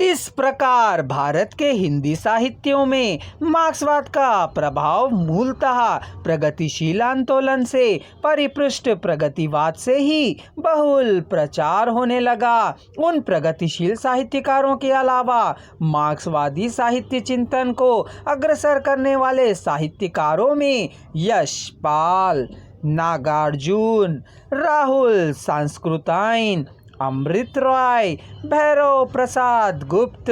इस प्रकार भारत के हिंदी साहित्यों में मार्क्सवाद का प्रभाव मूलतः प्रगतिशील आंदोलन से परिपृष्ठ प्रगतिवाद से ही बहुल प्रचार होने लगा। उन प्रगतिशील साहित्यकारों के अलावा मार्क्सवादी साहित्य चिंतन को अग्रसर करने वाले साहित्यकारों में यशपाल, नागार्जुन, राहुल सांस्कृतायन, अमृत रॉय, भैरव प्रसाद गुप्त,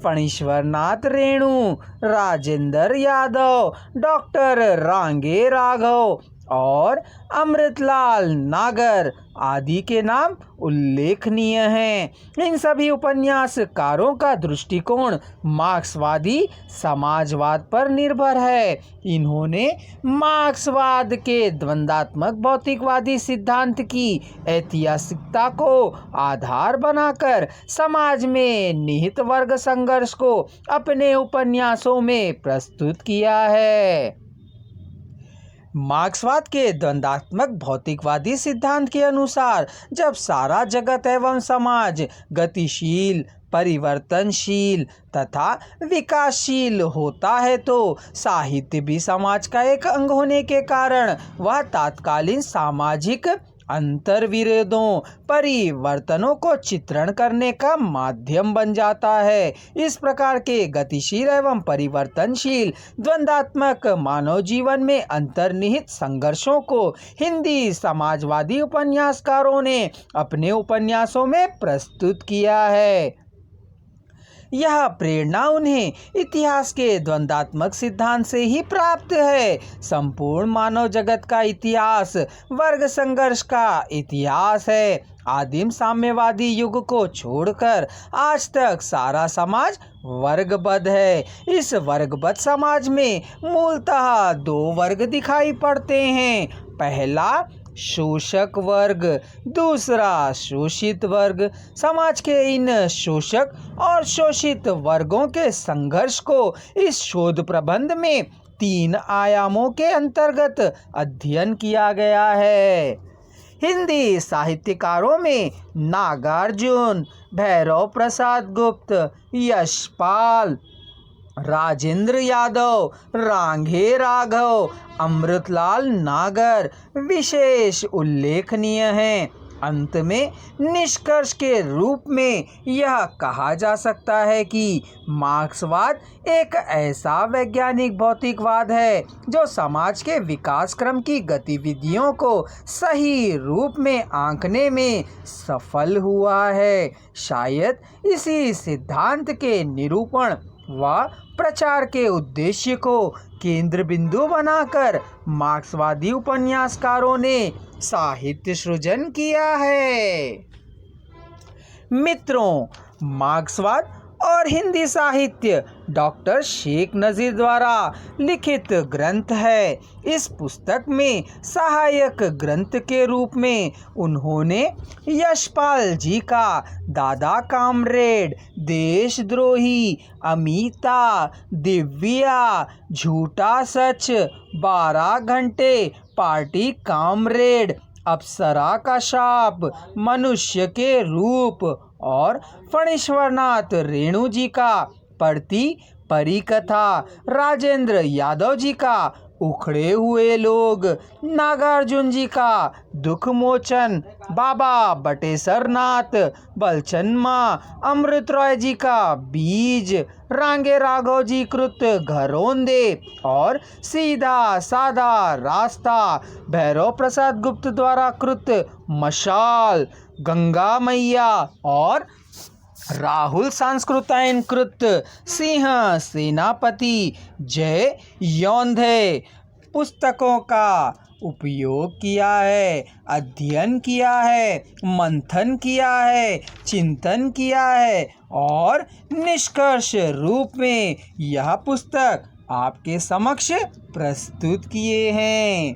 फणीश्वरनाथ रेणु, राजेंद्र यादव, डॉक्टर रांगे राघव और अमृतलाल नागर आदि के नाम उल्लेखनीय हैं। इन सभी उपन्यासकारों का दृष्टिकोण मार्क्सवादी समाजवाद पर निर्भर है। इन्होंने मार्क्सवाद के द्वंद्वात्मक भौतिकवादी सिद्धांत की ऐतिहासिकता को आधार बनाकर समाज में निहित वर्ग संघर्ष को अपने उपन्यासों में प्रस्तुत किया है। मार्क्सवाद के द्वंद्वात्मक भौतिकवादी सिद्धांत के अनुसार जब सारा जगत एवं समाज गतिशील, परिवर्तनशील तथा विकासशील होता है तो साहित्य भी समाज का एक अंग होने के कारण वह तात्कालीन सामाजिक अंतर्विरोधों, परिवर्तनों को चित्रण करने का माध्यम बन जाता है। इस प्रकार के गतिशील एवं परिवर्तनशील द्वंद्वात्मक मानव जीवन में अंतर्निहित संघर्षों को हिंदी समाजवादी उपन्यासकारों ने अपने उपन्यासों में प्रस्तुत किया है। यह प्रेरणा उन्हें इतिहास के द्वंद्वात्मक सिद्धांत से ही प्राप्त है। संपूर्ण मानव जगत का इतिहास वर्ग संघर्ष का इतिहास है। आदिम साम्यवादी युग को छोड़कर आज तक सारा समाज वर्गबद्ध है। इस वर्गबद्ध समाज में मूलतः दो वर्ग दिखाई पड़ते हैं। पहला शोषक वर्ग, दूसरा शोषित वर्ग। समाज के इन शोषक और शोषित वर्गों के संघर्ष को इस शोध प्रबंध में 3 आयामों के अंतर्गत अध्ययन किया गया है। हिंदी साहित्यकारों में नागार्जुन, भैरव प्रसाद गुप्त, यशपाल, राजेंद्र यादव, रांगे राघव, अमृतलाल नागर विशेष उल्लेखनीय हैं। अंत में निष्कर्ष के रूप में यह कहा जा सकता है कि मार्क्सवाद एक ऐसा वैज्ञानिक भौतिकवाद है जो समाज के विकास क्रम की गतिविधियों को सही रूप में आंकने में सफल हुआ है। शायद इसी सिद्धांत के निरूपण व प्रचार के उद्देश्य को केंद्र बिंदु बनाकर मार्क्सवादी उपन्यासकारों ने साहित्य सृजन किया है। मित्रों, मार्क्सवाद और हिंदी साहित्य डॉक्टर शेख नज़ीर द्वारा लिखित ग्रंथ है। इस पुस्तक में सहायक ग्रंथ के रूप में उन्होंने यशपाल जी का दादा कामरेड, देशद्रोही, अमिता, दिव्या, झूठा सच, 12 घंटे, पार्टी कामरेड, अप्सरा का शाप, मनुष्य के रूप और फणीश्वरनाथ रेणु जी का पढ़ती परिकथा, राजेंद्र यादव जी का उखड़े हुए लोग, नागार्जुन जी का दुख मोचन, बाबा बटेश्वर नाथ, बलचन्मा, अमृत रॉय जी का बीज, रांगे राघव जी कृत घरौंदे और सीधा साधा रास्ता, भैरव प्रसाद गुप्त द्वारा कृत मशाल, गंगा मैया और राहुल सांस्कृतायन कृत सिंह सेनापति जय योंधे पुस्तकों का उपयोग किया है, अध्ययन किया है, मंथन किया है, चिंतन किया है और निष्कर्ष रूप में यह पुस्तक आपके समक्ष प्रस्तुत किए हैं।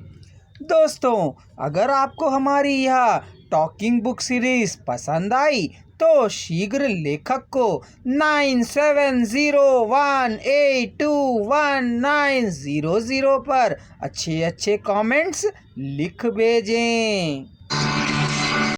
दोस्तों, अगर आपको हमारी यह टॉकिंग बुक सीरीज पसंद आई तो शीघ्र लेखक को 9701821900 पर अच्छे कमेंट्स लिख भेजें।